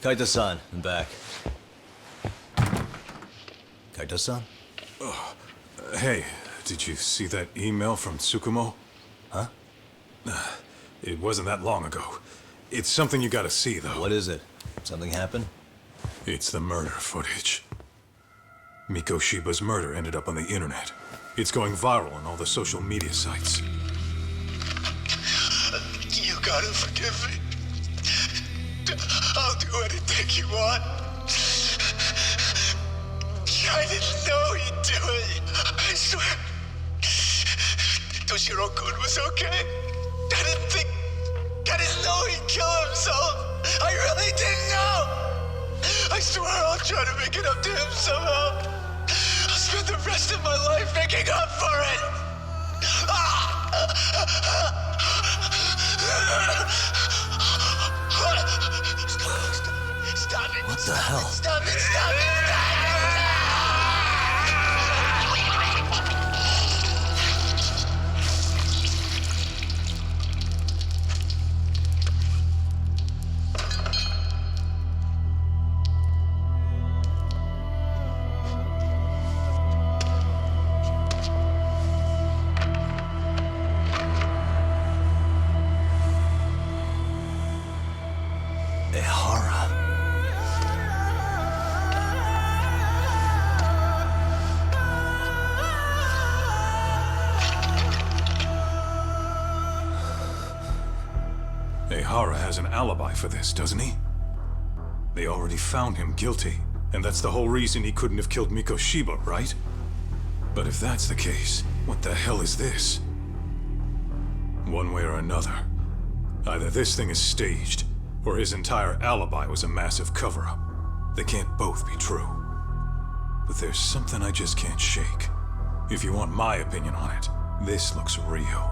Kaito-san, I'm back. Kaito-san? Hey, did you see that email from Tsukumo? Huh? It wasn't that long ago. It's something you gotta see, though. What is it? Something happened? It's the murder footage. Miko Shiba's murder ended up on the internet. It's going viral on all the social media sites. You gotta forgive me. I'll do anything you want. I didn't know he'd do it. I swear. Toshiro-kun was okay. I didn't know he'd kill himself. I really didn't know. I swear I'll try to make it up to him somehow. I'll spend the rest of my life making up for it. Stop it. What the hell? Stop it. Stop it. Ehara. Ehara has an alibi for this, doesn't he? They already found him guilty, and that's the whole reason he couldn't have killed Miko Shiba, right? But if that's the case, what the hell is this? One way or another, either this thing is staged, or his entire alibi was a massive cover-up. They can't both be true. But there's something I just can't shake. If you want my opinion on it, this looks real.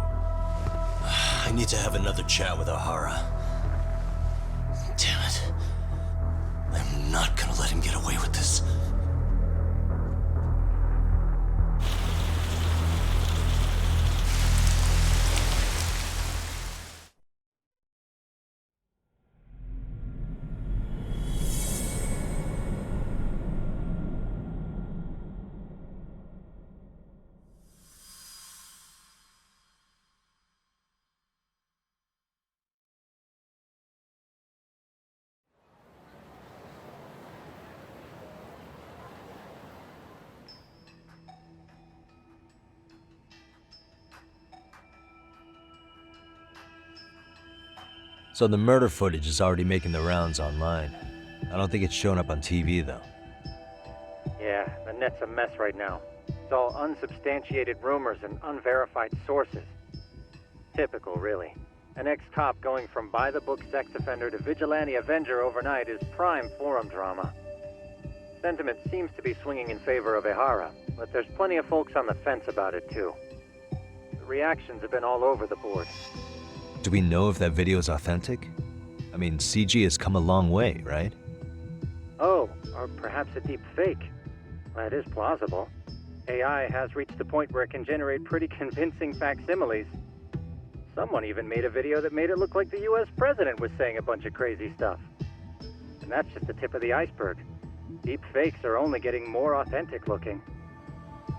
I need to have another chat with Ehara. Damn it. I'm not gonna let him get away with this. So the murder footage is already making the rounds online. I don't think it's showing up on TV, though. Yeah, the net's a mess right now. It's all unsubstantiated rumors and unverified sources. Typical, really. An ex-cop going from by-the-book sex offender to vigilante avenger overnight is prime forum drama. Sentiment seems to be swinging in favor of Ehara, but there's plenty of folks on the fence about it, too. The reactions have been all over the board. Do we know if that video is authentic? I mean, CG has come a long way, right? Oh, or perhaps a deep fake. That is plausible. AI has reached the point where it can generate pretty convincing facsimiles. Someone even made a video that made it look like the US president was saying a bunch of crazy stuff. And that's just the tip of the iceberg. Deep fakes are only getting more authentic looking.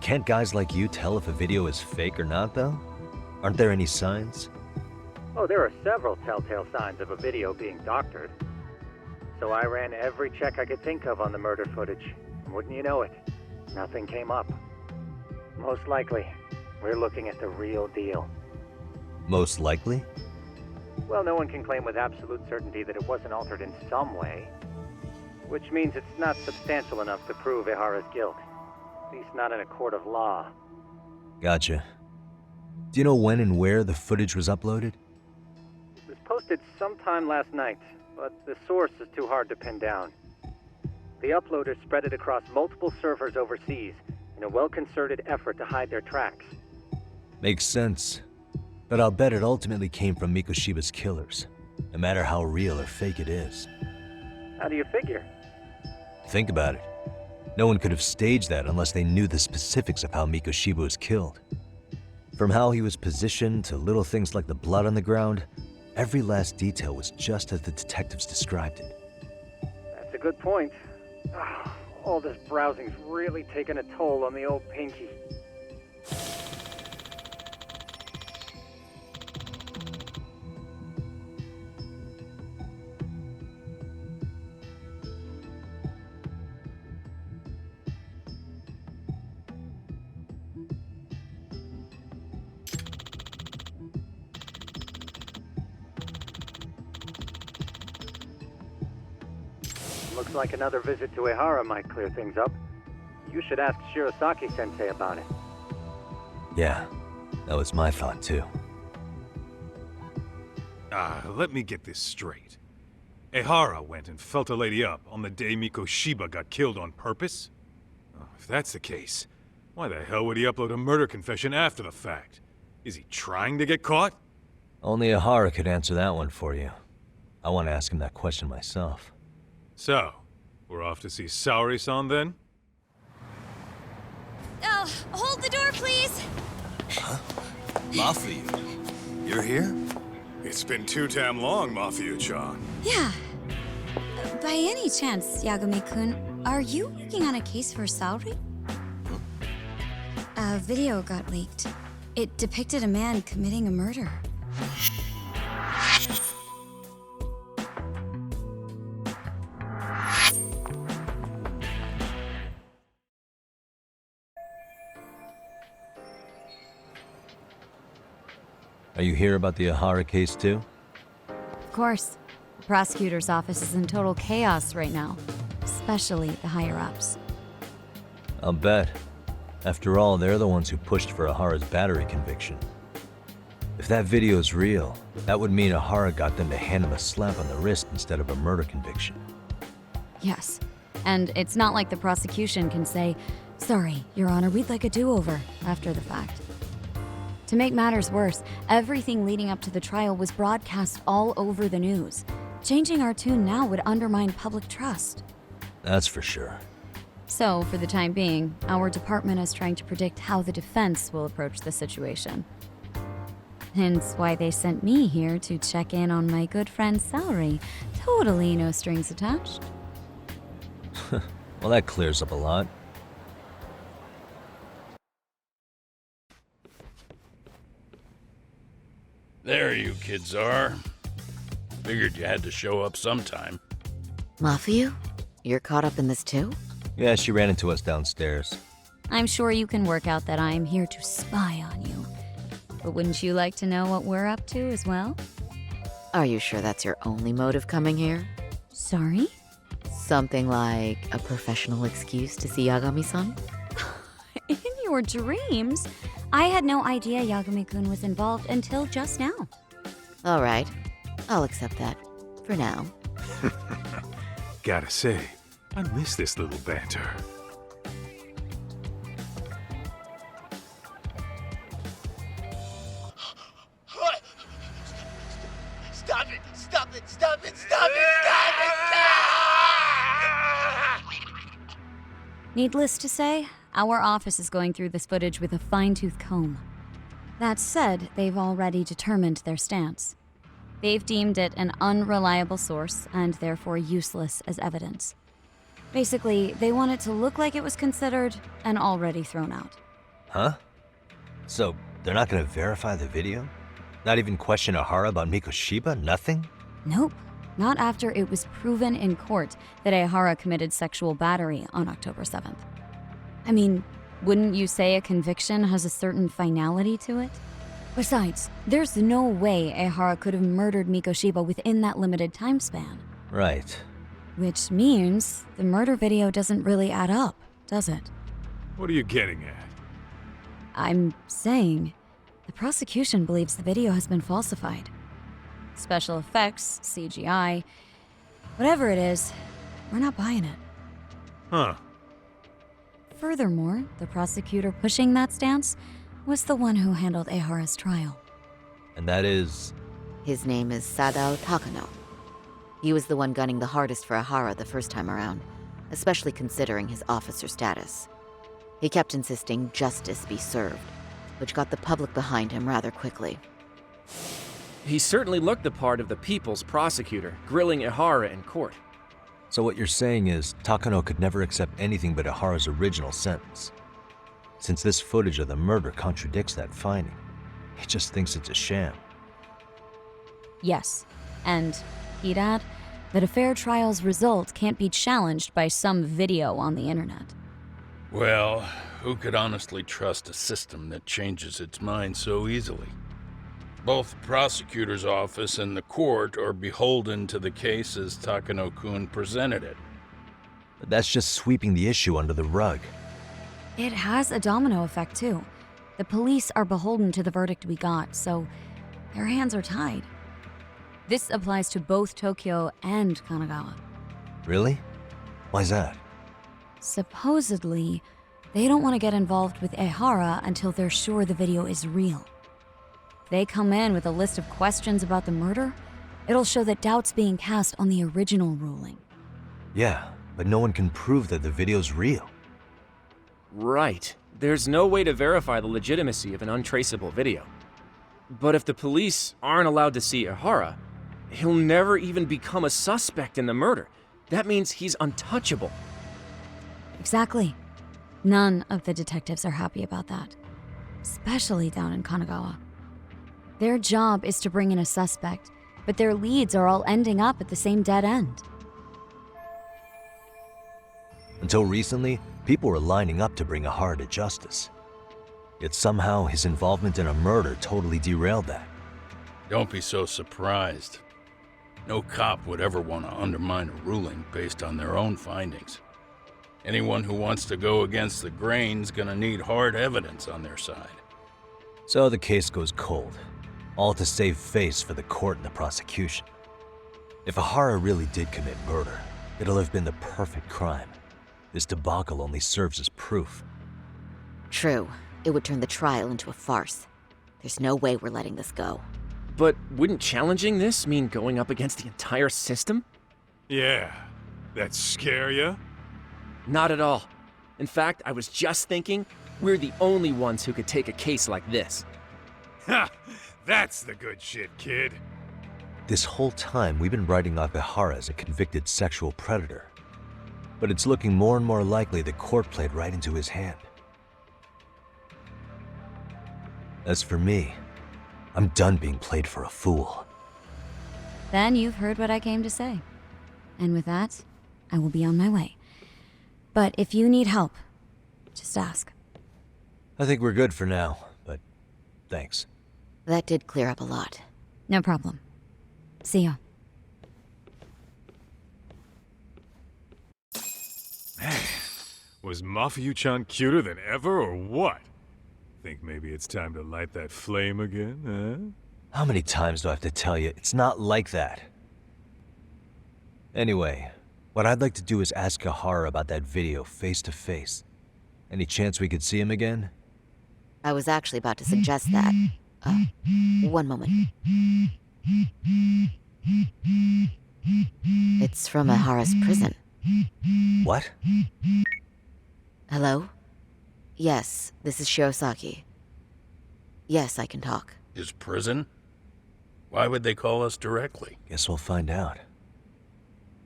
Can't guys like you tell if a video is fake or not, though? Aren't there any signs? Oh, there are several telltale signs of a video being doctored. So I ran every check I could think of on the murder footage. And wouldn't you know it, nothing came up. Most likely, we're looking at the real deal. Most likely? Well, no one can claim with absolute certainty that it wasn't altered in some way. Which means it's not substantial enough to prove Ehara's guilt. At least not in a court of law. Gotcha. Do you know when and where the footage was uploaded? It was posted sometime last night, but the source is too hard to pin down. The uploaders spread it across multiple servers overseas in a well-concerted effort to hide their tracks. Makes sense. But I'll bet it ultimately came from Miko Shiba's killers, no matter how real or fake it is. How do you figure? Think about it. No one could have staged that unless they knew the specifics of how Miko Shiba was killed. From how he was positioned to little things like the blood on the ground, every last detail was just as the detectives described it. good point. All this browsing's really taken a toll on the old pinky. Looks like another visit to Ehara might clear things up. You should ask Shirosaki-sensei about it. Yeah, that was my thought too. Let me get this straight. Ehara went and felt a lady up on the day Mikoshiba got killed on purpose? Oh, if that's the case, why the hell would he upload a murder confession after the fact? Is he trying to get caught? Only Ehara could answer that one for you. I want to ask him that question myself. So, we're off to see Saori-san then? Oh, hold the door, please! Mafia, you're here? It's been too damn long, Mafia-chan. Yeah. By any chance, Yagami-kun, are you working on a case for Saori? A video got leaked. It depicted a man committing a murder. Are you here about the Ehara case too? Of course. The prosecutor's office is in total chaos right now, especially the higher-ups. I'll bet. After all, they're the ones who pushed for Ahara's battery conviction. If that video's real, that would mean Ehara got them to hand him a slap on the wrist instead of a murder conviction. Yes. And it's not like the prosecution can say, "Sorry, Your Honor, we'd like a do-over," after the fact. To make matters worse, everything leading up to the trial was broadcast all over the news. Changing our tune now would undermine public trust. That's for sure. So, for the time being, our department is trying to predict how the defense will approach the situation. Hence why they sent me here to check in on my good friend Saori. Totally no strings attached. Well, that clears up a lot. There you kids are. Figured you had to show up sometime. Mafia? You're caught up in this too? Yeah, she ran into us downstairs. I'm sure you can work out that I'm here to spy on you. But wouldn't you like to know what we're up to as well? Are you sure that's your only motive coming here? Sorry? Something like a professional excuse to see Yagami-san? In your dreams? I had no idea Yagami-kun was involved until just now. All right, I'll accept that. For now. Gotta say, I miss this little banter. What? Stop it! Stop it! Stop it! Stop it! Stop it! Needless to say, our office is going through this footage with a fine-tooth comb. That said, they've already determined their stance. They've deemed it an unreliable source and therefore useless as evidence. Basically, they want it to look like it was considered and already thrown out. Huh? So, they're not gonna verify the video? Not even question Ehara about Mikoshiba? Nothing? Nope. Not after it was proven in court that Ehara committed sexual battery on October 7th. I mean, wouldn't you say a conviction has a certain finality to it? Besides, there's no way Ehara could have murdered Mikoshiba within that limited time span. Right. Which means the murder video doesn't really add up, does it? What are you getting at? I'm saying the prosecution believes the video has been falsified. Special effects, CGI, whatever it is, we're not buying it. Huh. Furthermore, the prosecutor pushing that stance was the one who handled Ehara's trial. And that is... His name is Sadao Takano. He was the one gunning the hardest for Ehara the first time around, especially considering his officer status. He kept insisting justice be served, which got the public behind him rather quickly. He certainly looked the part of the people's prosecutor, grilling Ehara in court. So what you're saying is Takano could never accept anything but Ihara's original sentence. Since this footage of the murder contradicts that finding, he just thinks it's a sham. Yes, and he'd add that a fair trial's result can't be challenged by some video on the internet. Well, who could honestly trust a system that changes its mind so easily? Both the prosecutor's office and the court are beholden to the case as Takano-kun presented it. But that's just sweeping the issue under the rug. It has a domino effect, too. The police are beholden to the verdict we got, so their hands are tied. This applies to both Tokyo and Kanagawa. Really? Why's that? Supposedly, they don't want to get involved with Ihara until they're sure the video is real. If they come in with a list of questions about the murder, it'll show that doubt's being cast on the original ruling. Yeah, but no one can prove that the video's real. Right. There's no way to verify the legitimacy of an untraceable video. But if the police aren't allowed to see Ihara, he'll never even become a suspect in the murder. That means he's untouchable. Exactly. None of the detectives are happy about that, especially down in Kanagawa. Their job is to bring in a suspect, but their leads are all ending up at the same dead end. Until recently, people were lining up to bring Ihara to justice. Yet somehow his involvement in a murder totally derailed that. Don't be so surprised. No cop would ever want to undermine a ruling based on their own findings. Anyone who wants to go against the grain's gonna need hard evidence on their side. So the case goes cold, all to save face for the court and the prosecution. If Ihara really did commit murder, it'll have been the perfect crime. This debacle only serves as proof. True. It would turn the trial into a farce. There's no way we're letting this go. But wouldn't challenging this mean going up against the entire system? Yeah. That scare ya? Not at all. In fact, I was just thinking, we're the only ones who could take a case like this. Ha! That's the good shit, kid. This whole time, we've been writing off Ihara as a convicted sexual predator. But it's looking more and more likely the court played right into his hand. As for me, I'm done being played for a fool. Then you've heard what I came to say. And with that, I will be on my way. But if you need help, just ask. I think we're good for now, but thanks. That did clear up a lot. No problem. See ya. Was Mafuyu-chan cuter than ever, or what? Think maybe it's time to light that flame again, huh? How many times do I have to tell you, it's not like that? Anyway, what I'd like to do is ask Ihara about that video face to face. Any chance we could see him again? I was actually about to suggest that. One moment. It's from Ihara's prison. What? Hello? Yes, this is Shirosaki. Yes, I can talk. His prison? Why would they call us directly? Guess we'll find out.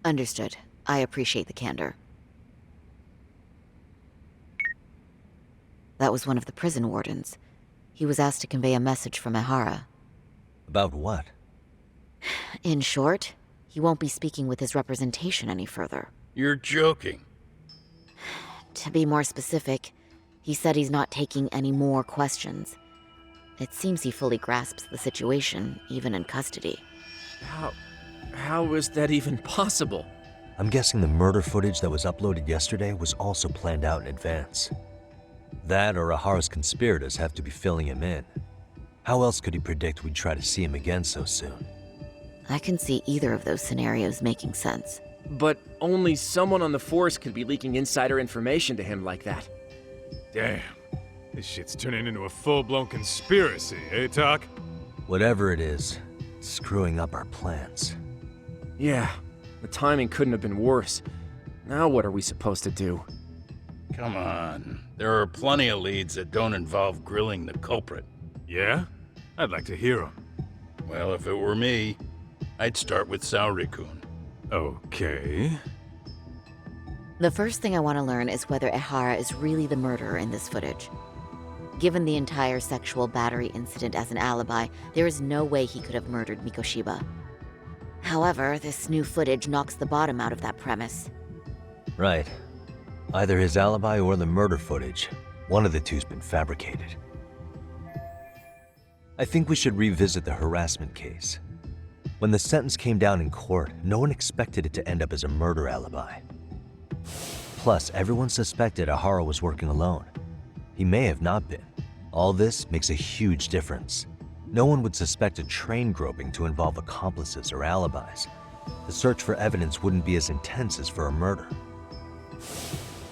Understood. I appreciate the candor. That was one of the prison wardens. He was asked to convey a message from Ihara. About what? In short, he won't be speaking with his representation any further. You're joking. To be more specific, he said he's not taking any more questions. It seems he fully grasps the situation, even in custody. How is that even possible? I'm guessing the murder footage that was uploaded yesterday was also planned out in advance. That or Ihara's conspirators have to be filling him in. How else could he predict we'd try to see him again so soon? I can see either of those scenarios making sense. But only someone on the force could be leaking insider information to him like that. Damn. This shit's turning into a full-blown conspiracy, eh, Talk? Whatever it is, it's screwing up our plans. Yeah, the timing couldn't have been worse. Now what are we supposed to do? Come on. There are plenty of leads that don't involve grilling the culprit. Yeah? I'd like to hear them. Well, if it were me, I'd start with Saori-kun. Okay. The first thing I want to learn is whether Ehara is really the murderer in this footage. Given the entire sexual battery incident as an alibi, there is no way he could have murdered Mikoshiba. However, this new footage knocks the bottom out of that premise. Right. Either his alibi or the murder footage. One of the two's been fabricated. I think we should revisit the harassment case. When the sentence came down in court, no one expected it to end up as a murder alibi. Plus, everyone suspected Ehara was working alone. He may have not been. All this makes a huge difference. No one would suspect a train groping to involve accomplices or alibis. The search for evidence wouldn't be as intense as for a murder.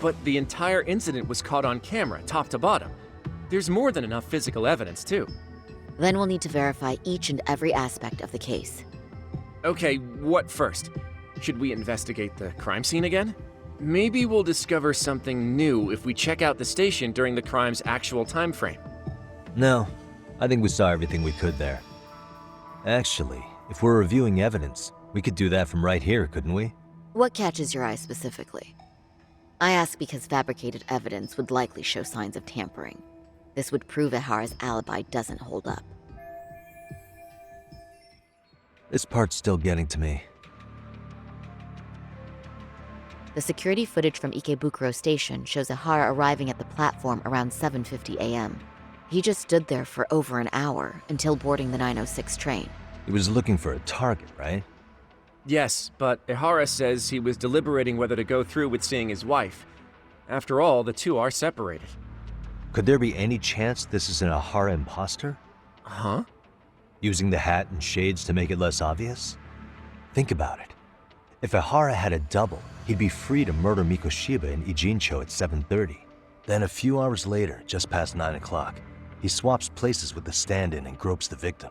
But the entire incident was caught on camera, top to bottom. There's more than enough physical evidence, too. Then we'll need to verify each and every aspect of the case. Okay, what first? Should we investigate the crime scene again? Maybe we'll discover something new if we check out the station during the crime's actual time frame. No, I think we saw everything we could there. Actually, if we're reviewing evidence, we could do that from right here, couldn't we? What catches your eye specifically? I ask because fabricated evidence would likely show signs of tampering. This would prove Ehara's alibi doesn't hold up. This part's still getting to me. The security footage from Ikebukuro Station shows Ehara arriving at the platform around 7:50 a.m. He just stood there for over an hour until boarding the 906 train. He was looking for a target, right? Yes, but Ehara says he was deliberating whether to go through with seeing his wife. After all, the two are separated. Could there be any chance this is an Ehara imposter? Huh? Using the hat and shades to make it less obvious? Think about it. If Ehara had a double, he'd be free to murder Mikoshiba in Ijincho at 7:30. Then a few hours later, just past 9 o'clock, he swaps places with the stand-in and gropes the victim.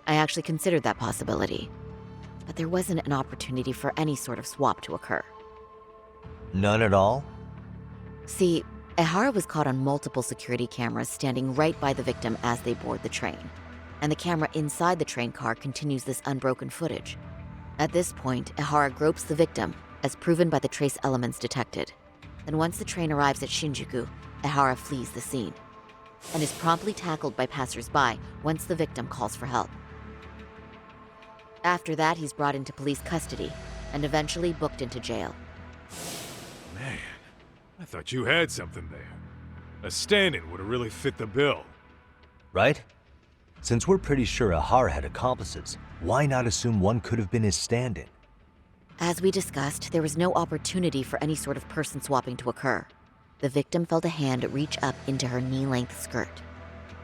I actually considered that possibility, but there wasn't an opportunity for any sort of swap to occur. None at all? See, Ehara was caught on multiple security cameras standing right by the victim as they board the train, and the camera inside the train car continues this unbroken footage. At this point, Ehara gropes the victim, as proven by the trace elements detected. Then once the train arrives at Shinjuku, Ehara flees the scene, and is promptly tackled by passers-by once the victim calls for help. After that, he's brought into police custody, and eventually booked into jail. Man, I thought you had something there. A stand-in would have really fit the bill. Right? Since we're pretty sure Ehara had accomplices, why not assume one could have been his stand-in? As we discussed, there was no opportunity for any sort of person swapping to occur. The victim felt a hand reach up into her knee-length skirt,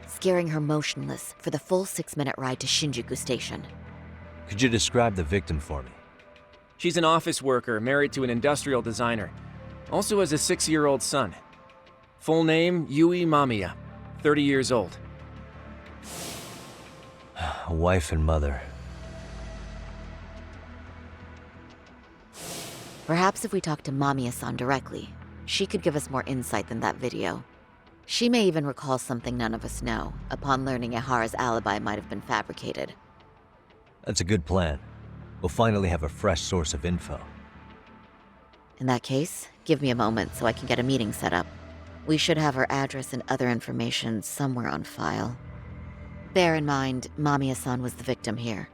scaring her motionless for the full 6-minute ride to Shinjuku Station. Could you describe the victim for me? She's an office worker married to an industrial designer. Also has a 6-year-old son. Full name, Yui Mamiya, 30 years old. A wife and mother. Perhaps if we talk to Mamiya-san directly, she could give us more insight than that video. She may even recall something none of us know, upon learning Ehara's alibi might have been fabricated. That's a good plan. We'll finally have a fresh source of info. In that case, give me a moment so I can get a meeting set up. We should have her address and other information somewhere on file. Bear in mind, Mamiya-san was the victim here.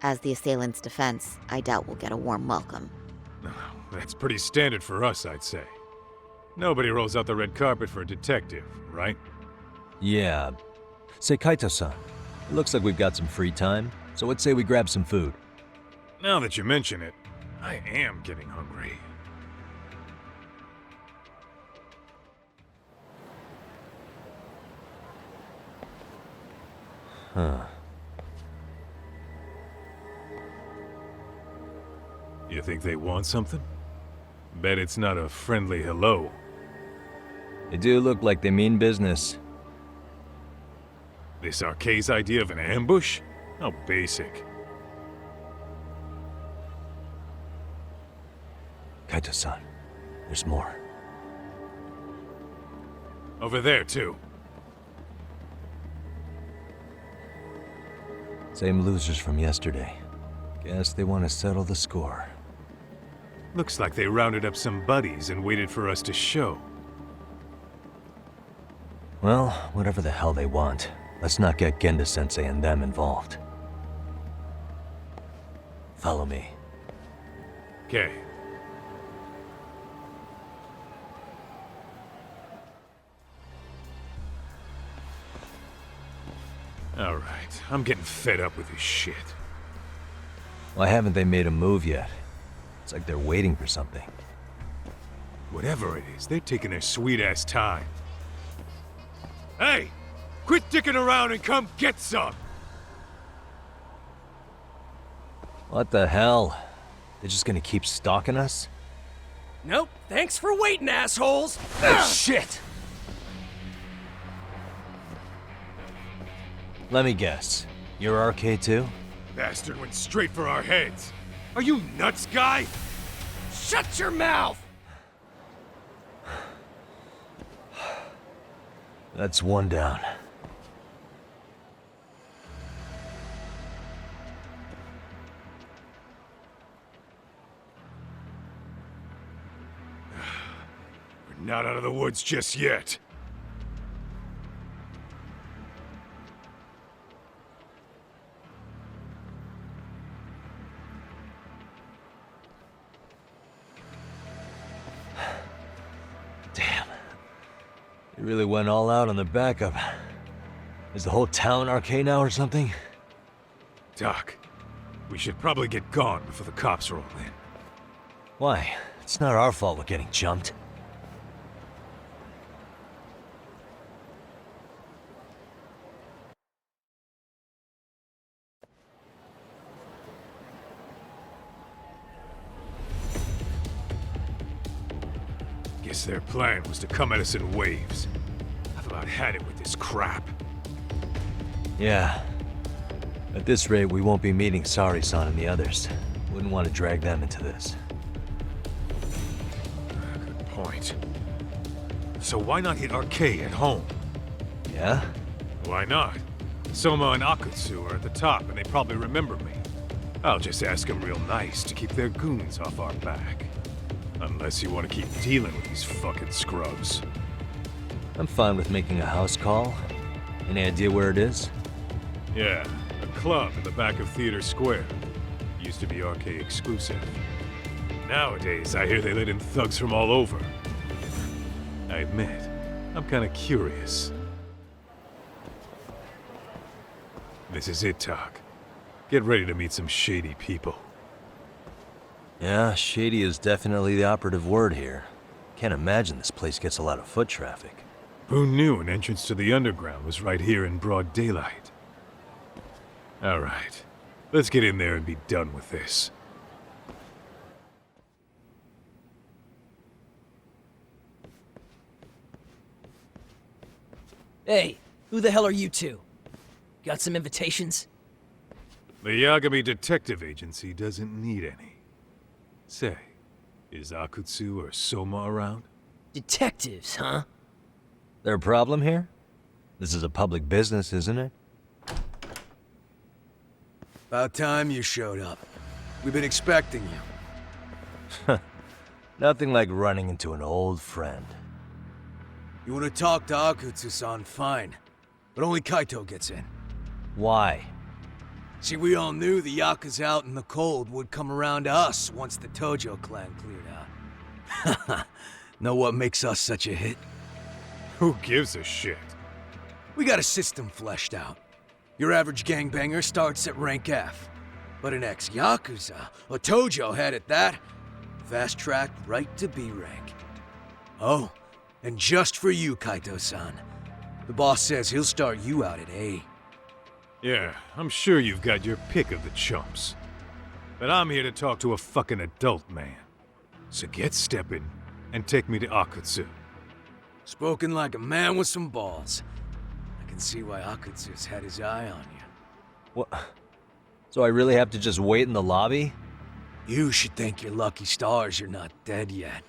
As the assailant's defense, I doubt we'll get a warm welcome. That's pretty standard for us, I'd say. Nobody rolls out the red carpet for a detective, right? Yeah. Say, Kaito-san, it looks like we've got some free time, so let's say we grab some food. Now that you mention it, I am getting hungry. Huh. You think they want something? Bet it's not a friendly hello. They do look like they mean business. This Arcade's idea of an ambush? How basic. Kaito-san, there's more. Over there, too. Same losers from yesterday. Guess they want to settle the score. Looks like they rounded up some buddies and waited for us to show. Well, whatever the hell they want, let's not get Genda-sensei and them involved. Follow me. Okay. Alright, I'm getting fed up with this shit. Why haven't they made a move yet? It's like they're waiting for something. Whatever it is, they're taking their sweet-ass time. Hey! Quit dicking around and come get some! What the hell? They're just gonna keep stalking us? Nope, thanks for waiting, assholes! Shit! Let me guess. You're RK too? Bastard went straight for our heads. Are you nuts, guy? Shut your mouth! That's one down. We're not out of the woods just yet. Damn. They really went all out on the backup. Is the whole town RK now or something? Doc, we should probably get gone before the cops roll in. Why? It's not our fault we're getting jumped. Guess their plan was to come at us in waves. I've about had it with this crap. Yeah. At this rate, we won't be meeting Sari-san and the others. Wouldn't want to drag them into this. Good point. So why not hit RK at home? Yeah? Why not? Soma and Akutsu are at the top, and they probably remember me. I'll just ask them real nice to keep their goons off our back. Unless you want to keep dealing with these fucking scrubs. I'm fine with making a house call. Any idea where it is? Yeah, a club in the back of Theater Square. Used to be RK exclusive. Nowadays, I hear they let in thugs from all over. I admit, I'm kinda curious. This is it, Doc. Get ready to meet some shady people. Yeah, shady is definitely the operative word here. Can't imagine this place gets a lot of foot traffic. Who knew an entrance to the underground was right here in broad daylight? Alright, let's get in there and be done with this. Hey, who the hell are you two? Got some invitations? The Yagami Detective Agency doesn't need any. Say, is Akutsu or Soma around? Detectives, huh? There a problem here? This is a public business, isn't it? About time you showed up. We've been expecting you. Nothing like running into an old friend. You want to talk to Akutsu-san, fine. But only Kaito gets in. Why? See, we all knew the Yakuza out in the cold would come around to us once the Tojo clan cleared out. Know what makes us such a hit? Who gives a shit? We got a system fleshed out. Your average gangbanger starts at rank F. But an ex-Yakuza, a Tojo head at that, fast-tracked right to B rank. Oh, and just for you, Kaito-san. The boss says he'll start you out at A. Yeah, I'm sure you've got your pick of the chumps. But I'm here to talk to a fucking adult man. So get stepping and take me to Akutsu. Spoken like a man with some balls. I can see why Akutsu's had his eye on you. What? So I really have to just wait in the lobby? You should thank your lucky stars you're not dead yet.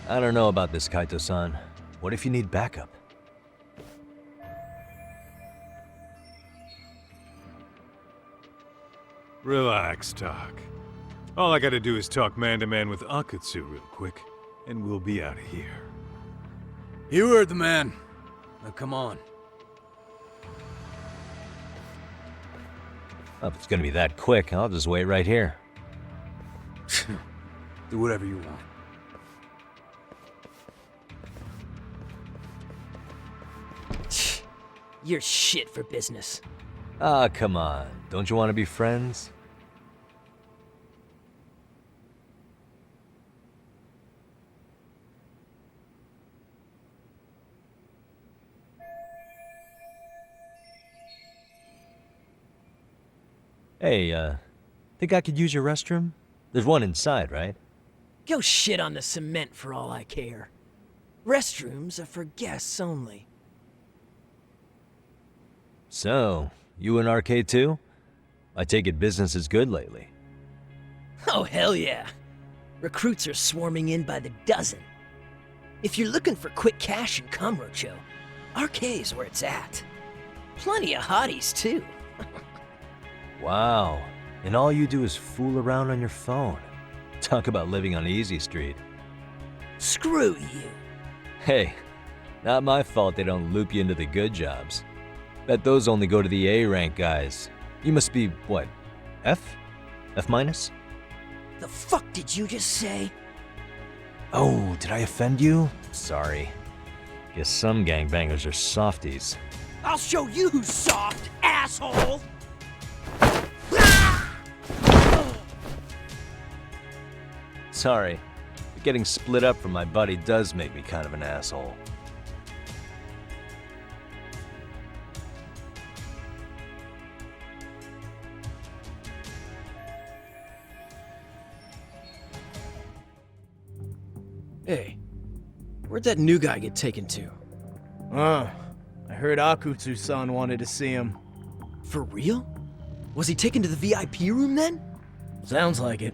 I don't know about this, Kaito-san. What if you need backup? Relax, Doc. All I gotta do is talk man-to-man with Akutsu real quick, and we'll be out of here. You heard the man. Now come on. Well, if it's gonna be that quick, I'll just wait right here. Do whatever you want. You're shit for business. Ah, come on. Don't you want to be friends? Hey, think I could use your restroom? There's one inside, right? Go shit on the cement for all I care. Restrooms are for guests only. So, you in Arcade too? I take it business is good lately. Oh, hell yeah. Recruits are swarming in by the dozen. If you're looking for quick cash in Kamurocho, Arcade's where it's at. Plenty of hotties, too. Wow. And all you do is fool around on your phone. Talk about living on Easy Street. Screw you. Hey, not my fault they don't loop you into the good jobs. Bet those only go to the A-rank guys. You must be, what, F? F minus? The fuck did you just say? Oh, did I offend you? Sorry. Guess some gangbangers are softies. I'll show you who's soft, asshole! Sorry, but getting split up from my buddy does make me kind of an asshole. Hey, where'd that new guy get taken to? I heard Akutsu-san wanted to see him. For real? Was he taken to the VIP room then? Sounds like it.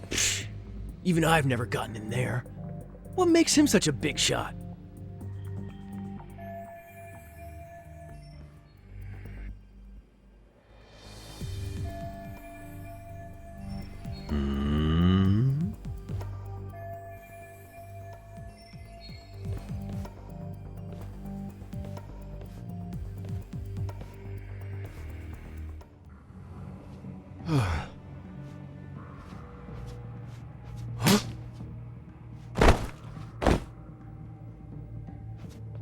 Psh, even I've never gotten in there. What makes him such a big shot?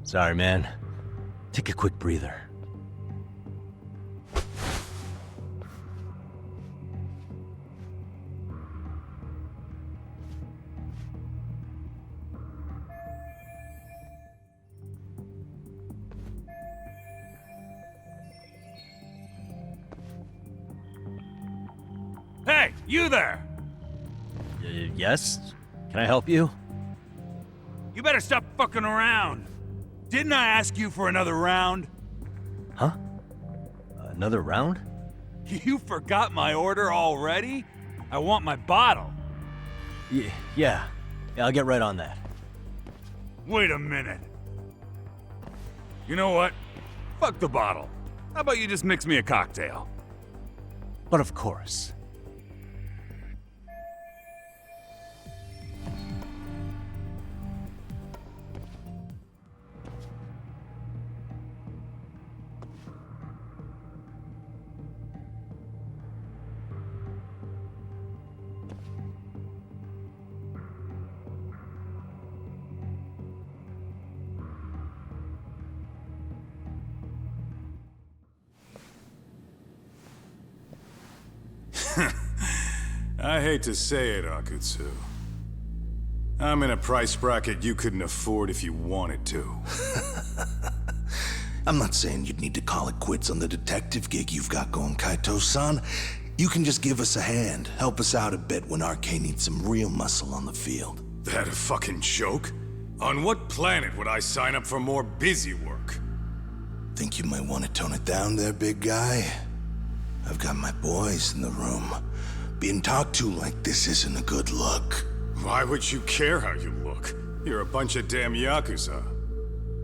Sorry, man. Take a quick breather. Hey, you there! Yes? Can I help you? You better stop fucking around. Didn't I ask you for another round? Huh? Another round? You forgot my order already? I want my bottle. Yeah, I'll get right on that. Wait a minute. You know what? Fuck the bottle. How about you just mix me a cocktail? But of course. I hate to say it, Akutsu. I'm in a price bracket you couldn't afford if you wanted to. I'm not saying you'd need to call it quits on the detective gig you've got going, Kaito-san. You can just give us a hand, help us out a bit when Arcade needs some real muscle on the field. That a fucking joke? On what planet would I sign up for more busy work? Think you might want to tone it down there, big guy? I've got my boys in the room. Being talked to like this isn't a good look. Why would you care how you look? You're a bunch of damn Yakuza.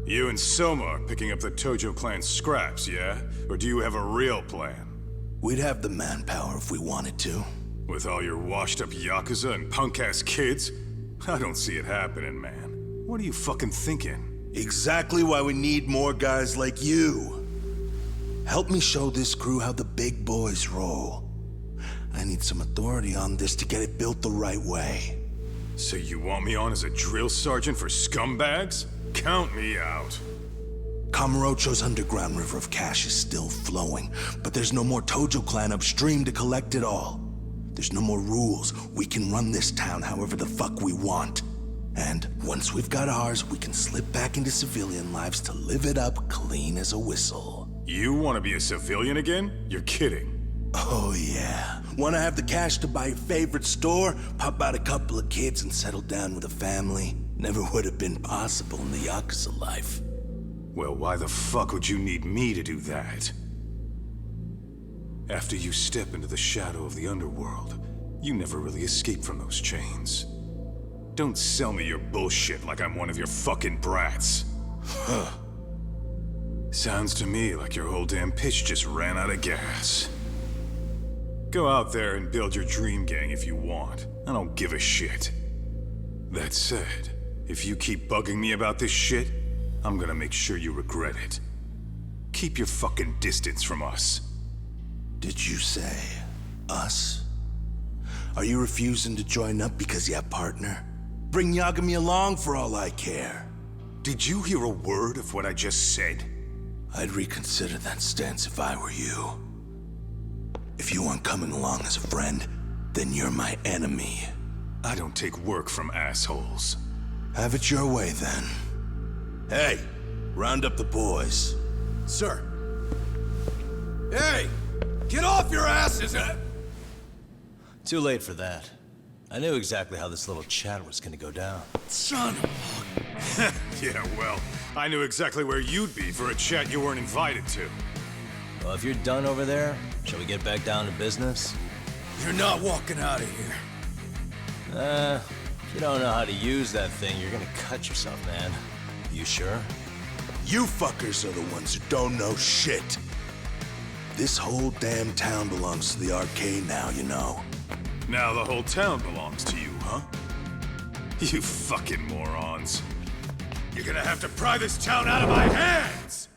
You and Soma are picking up the Tojo clan scraps, yeah? Or do you have a real plan? We'd have the manpower if we wanted to. With all your washed-up Yakuza and punk-ass kids? I don't see it happening, man. What are you fucking thinking? Exactly why we need more guys like you. Help me show this crew how the big boys roll. I need some authority on this to get it built the right way. So you want me on as a drill sergeant for scumbags? Count me out. Kamurocho's underground river of cash is still flowing, but there's no more Tojo clan upstream to collect it all. There's no more rules. We can run this town however the fuck we want. And once we've got ours, we can slip back into civilian lives to live it up clean as a whistle. You want to be a civilian again? You're kidding. Oh yeah. Want to have the cash to buy your favorite store, pop out a couple of kids and settle down with a family? Never would have been possible in the Yakuza life. Well, why the fuck would you need me to do that? After you step into the shadow of the underworld, you never really escape from those chains. Don't sell me your bullshit like I'm one of your fucking brats. Huh. Sounds to me like your whole damn pitch just ran out of gas. Go out there and build your dream gang if you want. I don't give a shit. That said, if you keep bugging me about this shit, I'm gonna make sure you regret it. Keep your fucking distance from us. Did you say us? Are you refusing to join up because you have partner? Bring Yagami along for all I care. Did you hear a word of what I just said? I'd reconsider that stance if I were you. If you aren't coming along as a friend, then you're my enemy. I don't take work from assholes. Have it your way, then. Hey, round up the boys. Sir. Hey! Get off your asses! Too late for that. I knew exactly how this little chat was gonna go down. Son of Yeah, well, I knew exactly where you'd be for a chat you weren't invited to. Well, if you're done over there, shall we get back down to business? You're not walking out of here. If you don't know how to use that thing, you're gonna cut yourself, man. You sure? You fuckers are the ones who don't know shit. This whole damn town belongs to the arcade now, you know. Now the whole town belongs to you, huh? You fucking morons. You're gonna have to pry this town out of my hands!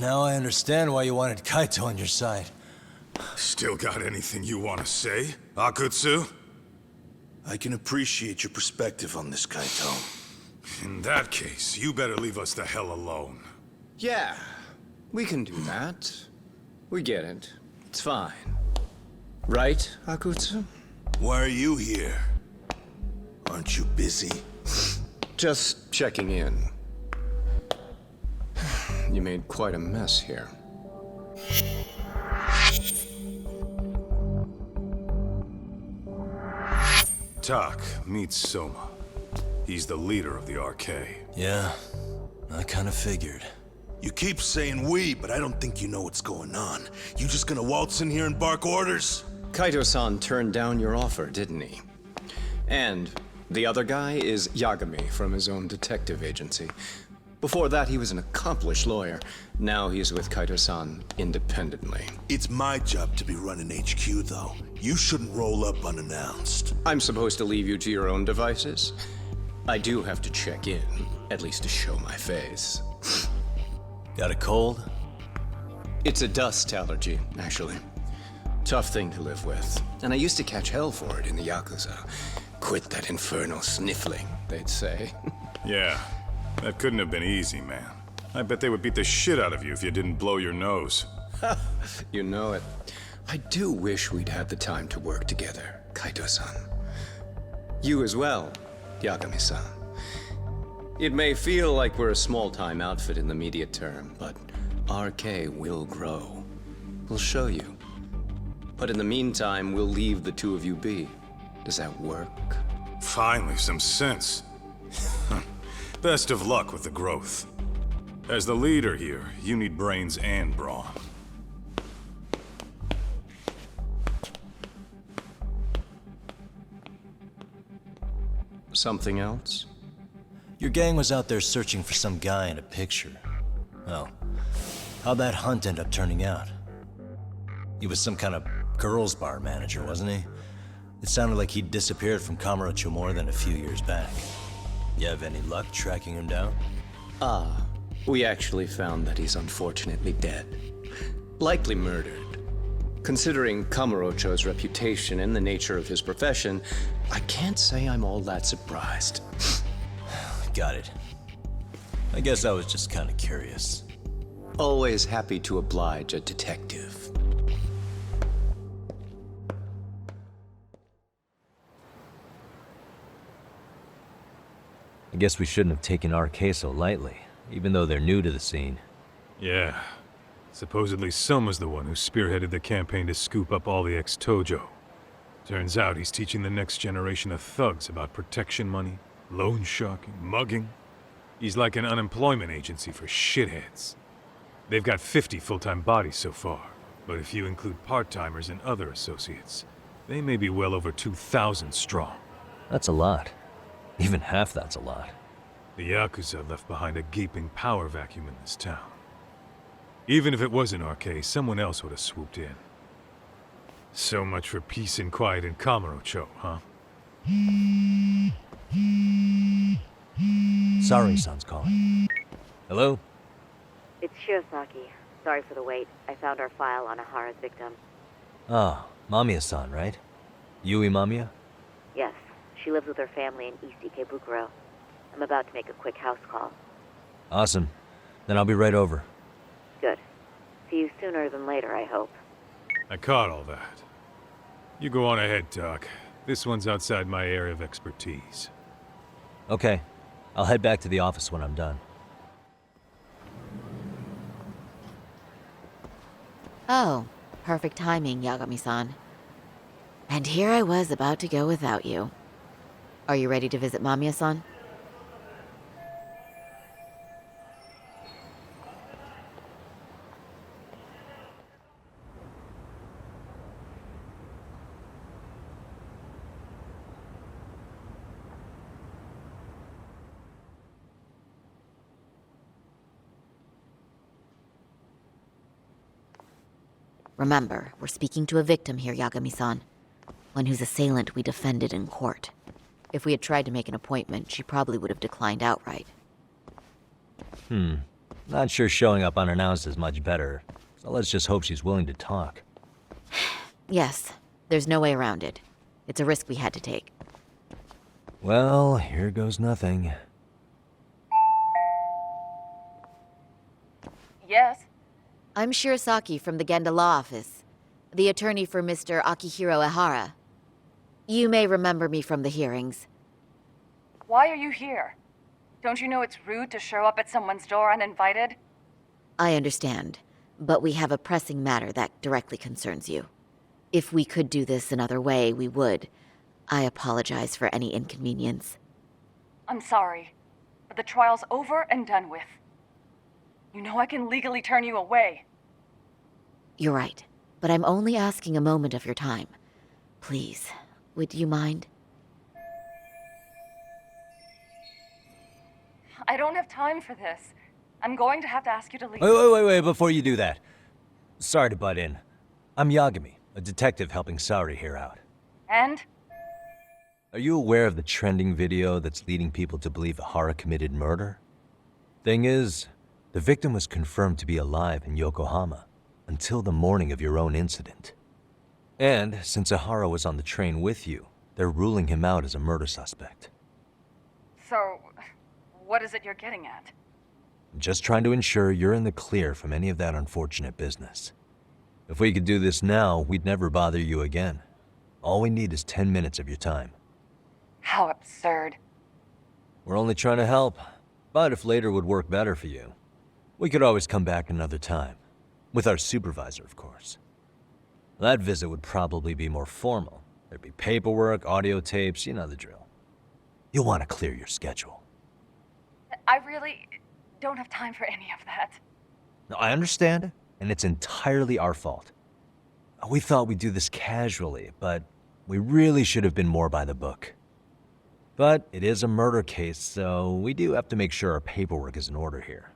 Now I understand why you wanted Kaito on your side. Still got anything you want to say, Akutsu? I can appreciate your perspective on this, Kaito. In that case, you better leave us the hell alone. Yeah, we can do that. We get it. It's fine. Right, Akutsu? Why are you here? Aren't you busy? Just checking in. You made quite a mess here. Tak, meet Soma. He's the leader of the RK. Yeah, I kinda figured. You keep saying we, but I don't think you know what's going on. You just gonna waltz in here and bark orders? Kaito-san turned down your offer, didn't he? And the other guy is Yagami from his own detective agency. Before that, he was an accomplished lawyer. Now he's with Kaito-san independently. It's my job to be running HQ, though. You shouldn't roll up unannounced. I'm supposed to leave you to your own devices? I do have to check in, at least to show my face. Got a cold? It's a dust allergy, actually. Tough thing to live with. And I used to catch hell for it in the Yakuza. Quit that infernal sniffling, they'd say. Yeah, that couldn't have been easy, man. I bet they would beat the shit out of you if you didn't blow your nose. You know it. I do wish we'd had the time to work together, Kaito-san. You as well, Yagami-san. It may feel like we're a small-time outfit in the immediate term, but RK will grow. We'll show you. But in the meantime, we'll leave the two of you be. Does that work? Finally, some sense. Best of luck with the growth. As the leader here, you need brains and brawn. Something else? Your gang was out there searching for some guy in a picture. Oh, how'd that hunt end up turning out? He was some kind of girls' bar manager, wasn't he? It sounded like he'd disappeared from Kamurocho more than a few years back. You have any luck tracking him down? We actually found that he's unfortunately dead. Likely murdered. Considering Kamurocho's reputation and the nature of his profession, I can't say I'm all that surprised. Got it. I guess I was just kind of curious. Always happy to oblige a detective. I guess we shouldn't have taken RK so lightly, even though they're new to the scene. Yeah. Supposedly Sum was the one who spearheaded the campaign to scoop up all the ex-Tojo. Turns out he's teaching the next generation of thugs about protection money, loan sharking, mugging. He's like an unemployment agency for shitheads. They've got 50 full-time bodies so far, but if you include part-timers and other associates, they may be well over 2,000 strong. That's a lot. Even half that's a lot. The Yakuza left behind a gaping power vacuum in this town. Even if it wasn't RK, someone else would have swooped in. So much for peace and quiet in Kamurocho, huh? Sorry-san's calling. Hello? It's Shirosaki. Sorry for the wait. I found our file on Ahara's victim. Ah, Mamiya-san, right? Yui Mamiya? Yes, she lives with her family in East Ikebukuro. I'm about to make a quick house call. Awesome. Then I'll be right over. Good. See you sooner than later, I hope. I caught all that. You go on ahead, Doc. This one's outside my area of expertise. Okay. I'll head back to the office when I'm done. Oh, perfect timing, Yagami-san. And here I was about to go without you. Are you ready to visit Mamiya-san? Remember, we're speaking to a victim here, Yagami-san. One whose assailant we defended in court. If we had tried to make an appointment, she probably would have declined outright. Not sure showing up unannounced is much better, so let's just hope she's willing to talk. Yes, there's no way around it. It's a risk we had to take. Well, here goes nothing. Yes? I'm Shirosaki from the Genda Law Office, the attorney for Mr. Akihiro Ehara. You may remember me from the hearings. Why are you here? Don't you know it's rude to show up at someone's door uninvited? I understand, but we have a pressing matter that directly concerns you. If we could do this another way, we would. I apologize for any inconvenience. I'm sorry, but the trial's over and done with. You know I can legally turn you away. You're right, but I'm only asking a moment of your time. Please, would you mind? I don't have time for this. I'm going to have to ask you to leave. Wait, before you do that. Sorry to butt in. I'm Yagami, a detective helping Saori here out. And? Are you aware of the trending video that's leading people to believe Ahara committed murder? Thing is, the victim was confirmed to be alive in Yokohama until the morning of your own incident. And since Ahara was on the train with you, they're ruling him out as a murder suspect. So, what is it you're getting at? I'm just trying to ensure you're in the clear from any of that unfortunate business. If we could do this now, we'd never bother you again. All we need is 10 minutes of your time. How absurd. We're only trying to help, but if later would work better for you, we could always come back another time. With our supervisor, of course. That visit would probably be more formal. There'd be paperwork, audio tapes, you know the drill. You'll want to clear your schedule. I really don't have time for any of that. No, I understand, and it's entirely our fault. We thought we'd do this casually, but we really should have been more by the book. But it is a murder case, so we do have to make sure our paperwork is in order here.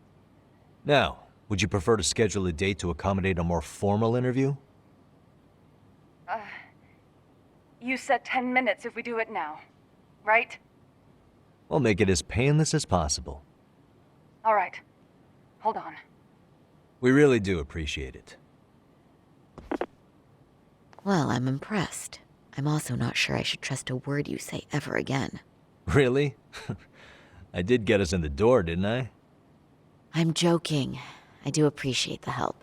Now, would you prefer to schedule a date to accommodate a more formal interview? You said 10 minutes if we do it now, right? We'll make it as painless as possible. All right. Hold on. We really do appreciate it. Well, I'm impressed. I'm also not sure I should trust a word you say ever again. Really? I did get us in the door, didn't I? I'm joking. I do appreciate the help.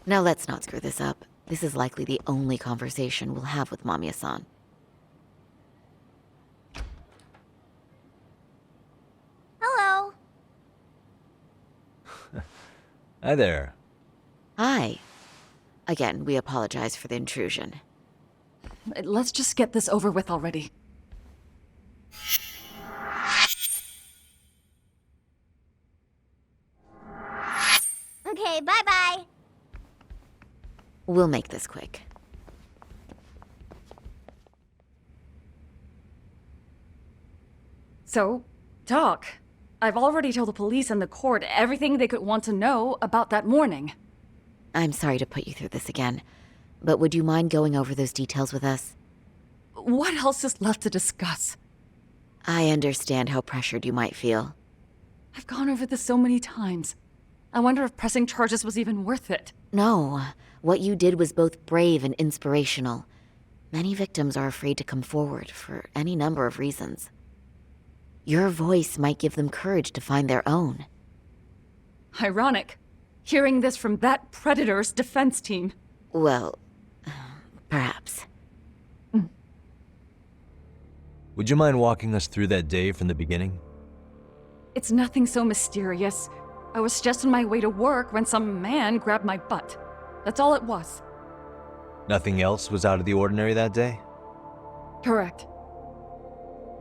Now let's not screw this up. This is likely the only conversation we'll have with Mamiya-san. Hello. Hi there. Hi. Again, we apologize for the intrusion. Let's just get this over with already. Okay, bye-bye. We'll make this quick. So, talk. I've already told the police and the court everything they could want to know about that morning. I'm sorry to put you through this again, but would you mind going over those details with us? What else is left to discuss? I understand how pressured you might feel. I've gone over this so many times. I wonder if pressing charges was even worth it. No, what you did was both brave and inspirational. Many victims are afraid to come forward for any number of reasons. Your voice might give them courage to find their own. Ironic. Hearing this from that predator's defense team. Well, perhaps. Would you mind walking us through that day from the beginning? It's nothing so mysterious. I was just on my way to work when some man grabbed my butt. That's all it was. Nothing else was out of the ordinary that day? Correct.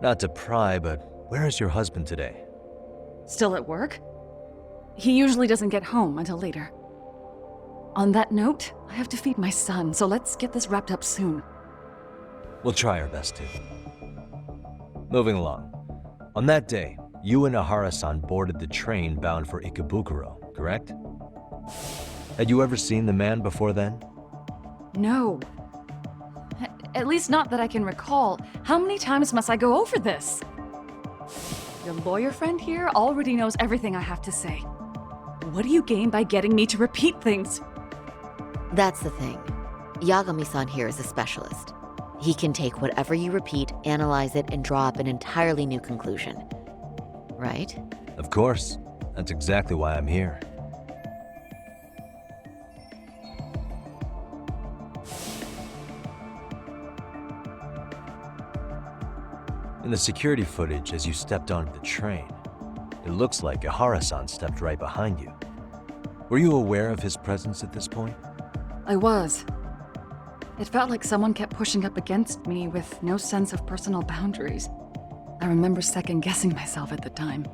Not to pry, but where is your husband today? Still at work? He usually doesn't get home until later. On that note, I have to feed my son, so let's get this wrapped up soon. We'll try our best to. Moving along. On that day, you and Ahara-san boarded the train bound for Ikebukuro, correct? Had you ever seen the man before then? No. At least not that I can recall. How many times must I go over this? Your lawyer friend here already knows everything I have to say. What do you gain by getting me to repeat things? That's the thing. Yagami-san here is a specialist. He can take whatever you repeat, analyze it, and draw up an entirely new conclusion. Right? Of course. That's exactly why I'm here. In the security footage as you stepped onto the train, it looks like Ahara-san stepped right behind you. Were you aware of his presence at this point? I was. It felt like someone kept pushing up against me with no sense of personal boundaries. I remember second-guessing myself at the time,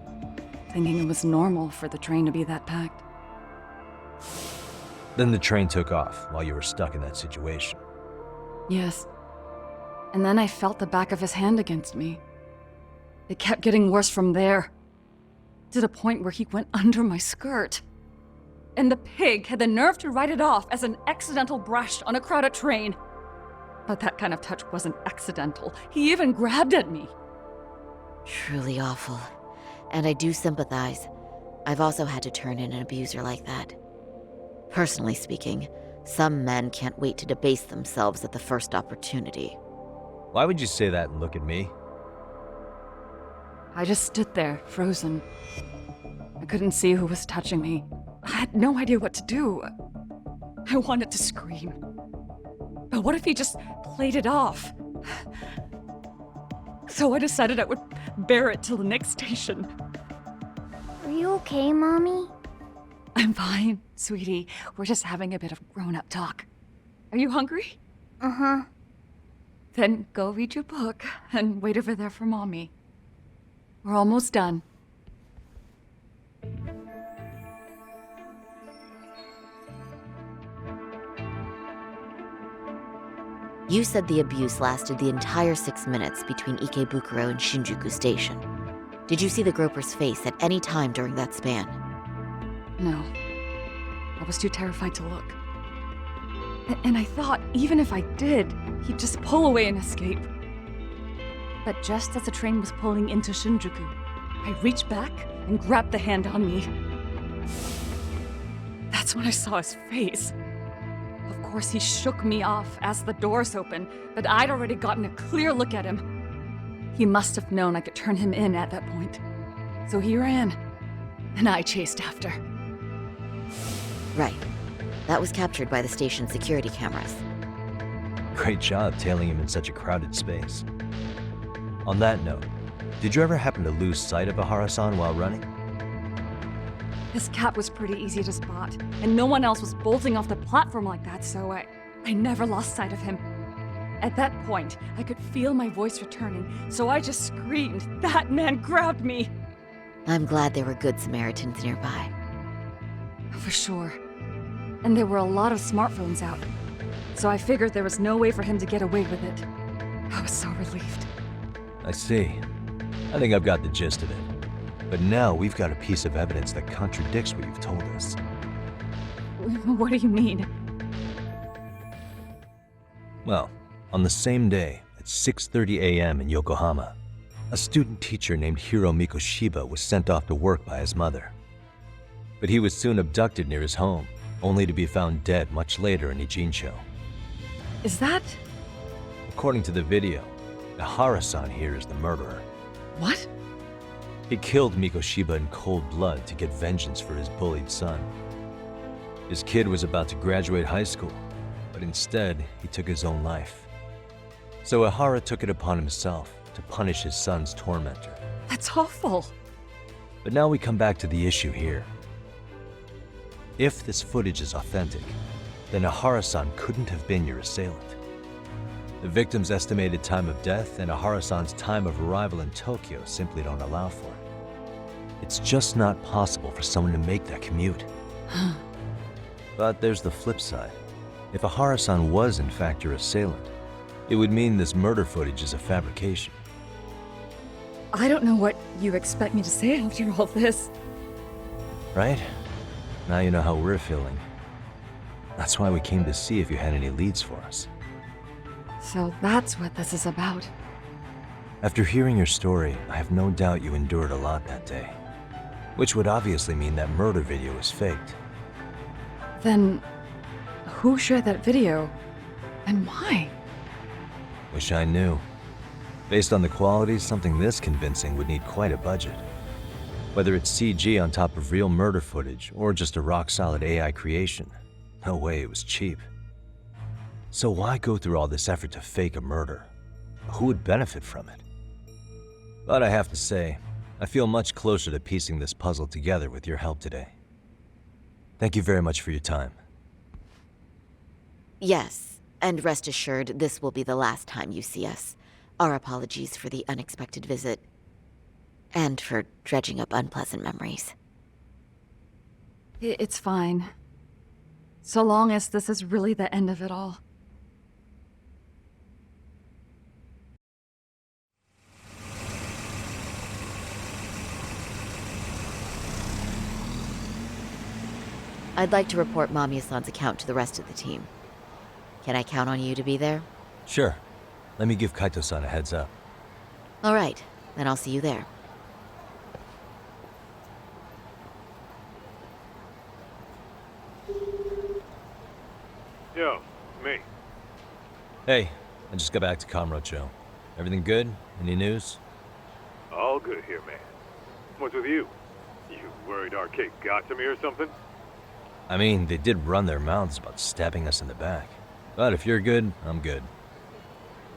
thinking it was normal for the train to be that packed. Then the train took off while you were stuck in that situation. Yes. And then I felt the back of his hand against me. It kept getting worse from there, to the point where he went under my skirt. And the pig had the nerve to write it off as an accidental brush on a crowded train. But that kind of touch wasn't accidental. He even grabbed at me. Truly awful. And I do sympathize. I've also had to turn in an abuser like that. Personally speaking, some men can't wait to debase themselves at the first opportunity. Why would you say that and look at me? I just stood there, frozen. I couldn't see who was touching me. I had no idea what to do. I wanted to scream. But what if he just played it off? So I decided I would bear it till the next station. Are you okay, Mommy? I'm fine, sweetie. We're just having a bit of grown-up talk. Are you hungry? Uh-huh. Then go read your book and wait over there for Mommy. We're almost done. You said the abuse lasted the entire 6 minutes between Ikebukuro and Shinjuku Station. Did you see the groper's face at any time during that span? No. I was too terrified to look. And I thought, even if I did, he'd just pull away and escape. But just as the train was pulling into Shinjuku, I reached back and grabbed the hand on me. That's when I saw his face. Of course, he shook me off as the doors opened, but I'd already gotten a clear look at him. He must have known I could turn him in at that point. So he ran, and I chased after. Right. That was captured by the station's security cameras. Great job tailing him in such a crowded space. On that note, did you ever happen to lose sight of Ihara-san while running? His cap was pretty easy to spot, and no one else was bolting off the platform like that, so I never lost sight of him. At that point, I could feel my voice returning, so I just screamed. That man grabbed me! I'm glad there were good Samaritans nearby. For sure. And there were a lot of smartphones out, so I figured there was no way for him to get away with it. I was so relieved. I see. I think I've got the gist of it. But now we've got a piece of evidence that contradicts what you've told us. What do you mean? Well, on the same day, at 6:30 a.m. in Yokohama, a student teacher named Hiro Mikoshiba was sent off to work by his mother. But he was soon abducted near his home, only to be found dead much later in Ijincho. Is that... According to the video, Ihara-san here is the murderer. What? He killed Mikoshiba in cold blood to get vengeance for his bullied son. His kid was about to graduate high school, but instead he took his own life. So Ihara took it upon himself to punish his son's tormentor. That's awful. But now we come back to the issue here. If this footage is authentic, then Ihara-san couldn't have been your assailant. The victim's estimated time of death and Ihara-san's time of arrival in Tokyo simply don't allow for it. It's just not possible for someone to make that commute. But there's the flip side. If Ihara-san was in fact your assailant, it would mean this murder footage is a fabrication. I don't know what you expect me to say after all this. Right? Now you know how we're feeling. That's why we came to see if you had any leads for us. So that's what this is about. After hearing your story, I have no doubt you endured a lot that day. Which would obviously mean that murder video was faked. Then, who shared that video? And why? Wish I knew. Based on the quality, something this convincing would need quite a budget. Whether it's CG on top of real murder footage, or just a rock-solid AI creation, no way it was cheap. So why go through all this effort to fake a murder? Who would benefit from it? But I have to say, I feel much closer to piecing this puzzle together with your help today. Thank you very much for your time. Yes, and rest assured, this will be the last time you see us. Our apologies for the unexpected visit. And for dredging up unpleasant memories. It's fine. So long as this is really the end of it all. I'd like to report Mamiya-san's account to the rest of the team. Can I count on you to be there? Sure. Let me give Kaito-san a heads up. All right, then I'll see you there. Yo, me. Hey, I just got back to Kamurocho. Everything good? Any news? All good here, man. What's with you? You worried Arcade got to me or something? I mean, they did run their mouths about stabbing us in the back. But if you're good, I'm good.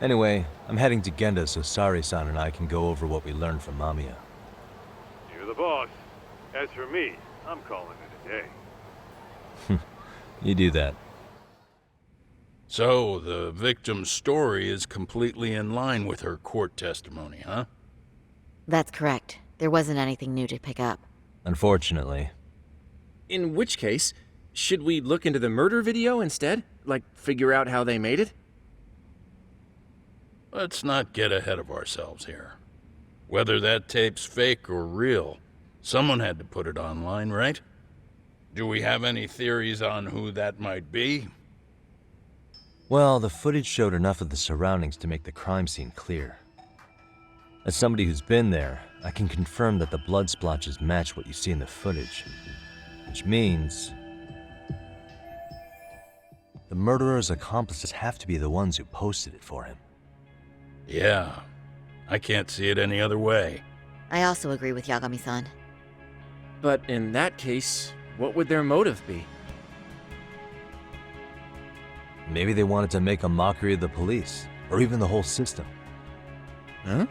Anyway, I'm heading to Genda so Sari-san and I can go over what we learned from Mamiya. You're the boss. As for me, I'm calling it a day. You do that. So, the victim's story is completely in line with her court testimony, huh? That's correct. There wasn't anything new to pick up. Unfortunately. In which case, should we look into the murder video instead? Like, figure out how they made it? Let's not get ahead of ourselves here. Whether that tape's fake or real, someone had to put it online, right? Do we have any theories on who that might be? Well, the footage showed enough of the surroundings to make the crime scene clear. As somebody who's been there, I can confirm that the blood splotches match what you see in the footage. Which means the murderer's accomplices have to be the ones who posted it for him. Yeah, I can't see it any other way. I also agree with Yagami-san. But in that case, what would their motive be? Maybe they wanted to make a mockery of the police, or even the whole system. Huh?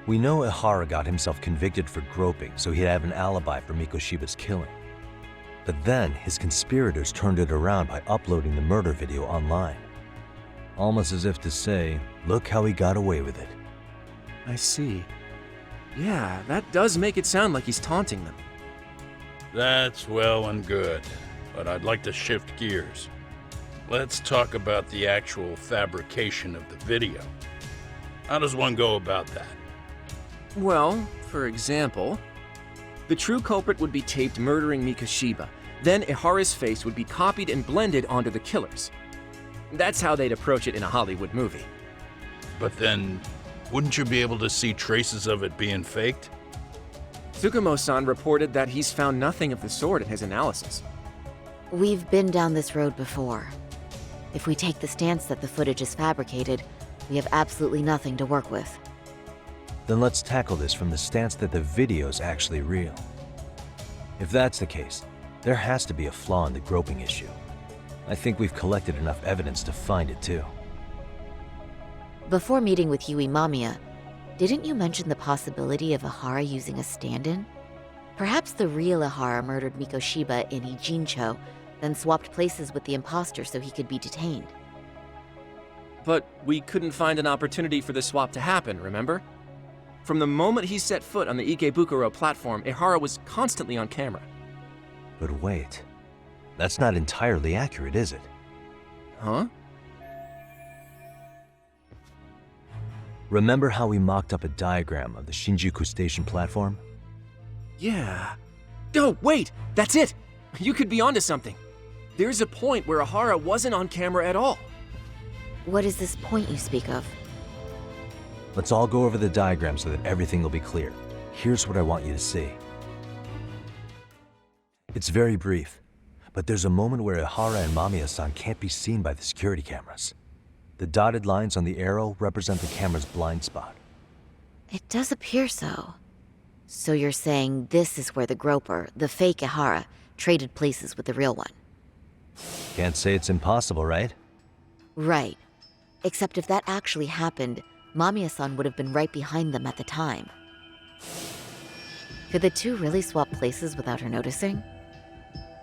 We know Ihara got himself convicted for groping, so he'd have an alibi for Mikoshiba's killing. But then, his conspirators turned it around by uploading the murder video online. Almost as if to say, look how he got away with it. I see. Yeah, that does make it sound like he's taunting them. That's well and good, but I'd like to shift gears. Let's talk about the actual fabrication of the video. How does one go about that? Well, for example, the true culprit would be taped murdering Mikoshiba. Then Ihara's face would be copied and blended onto the killers. That's how they'd approach it in a Hollywood movie. But then, wouldn't you be able to see traces of it being faked? Tsukumo-san reported that he's found nothing of the sort in his analysis. We've been down this road before. If we take the stance that the footage is fabricated, we have absolutely nothing to work with. Then let's tackle this from the stance that the video's actually real. If that's the case, there has to be a flaw in the groping issue. I think we've collected enough evidence to find it too. Before meeting with Yui Mamiya, didn't you mention the possibility of Ihara using a stand-in? Perhaps the real Ihara murdered Mikoshiba in Ijincho, then swapped places with the imposter so he could be detained. But we couldn't find an opportunity for the swap to happen, remember? From the moment he set foot on the Ikebukuro platform, Ihara was constantly on camera. But wait, that's not entirely accurate, is it? Huh? Remember how we mocked up a diagram of the Shinjuku Station platform? Yeah. Oh, wait! That's it! You could be onto something. There's a point where Ihara wasn't on camera at all. What is this point you speak of? Let's all go over the diagram so that everything will be clear. Here's what I want you to see. It's very brief, but there's a moment where Ihara and Mamiya-san can't be seen by the security cameras. The dotted lines on the arrow represent the camera's blind spot. It does appear so. So you're saying this is where the groper, the fake Ihara, traded places with the real one? Can't say it's impossible, right? Right. Except if that actually happened, Mamiya-san would have been right behind them at the time. Could the two really swap places without her noticing?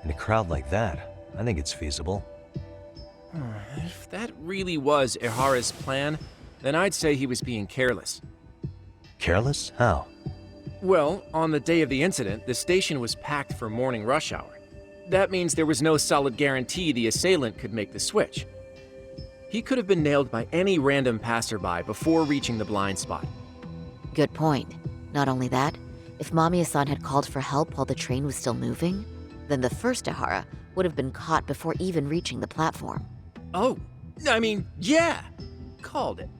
In a crowd like that, I think it's feasible. If that really was Ihara's plan, then I'd say he was being careless. Careless? How? Well, on the day of the incident, the station was packed for morning rush hour. That means there was no solid guarantee the assailant could make the switch. He could have been nailed by any random passerby before reaching the blind spot. Good point. Not only that, if Mamiya-san had called for help while the train was still moving, then the first Ihara would have been caught before even reaching the platform. Oh, I mean, yeah! Called it.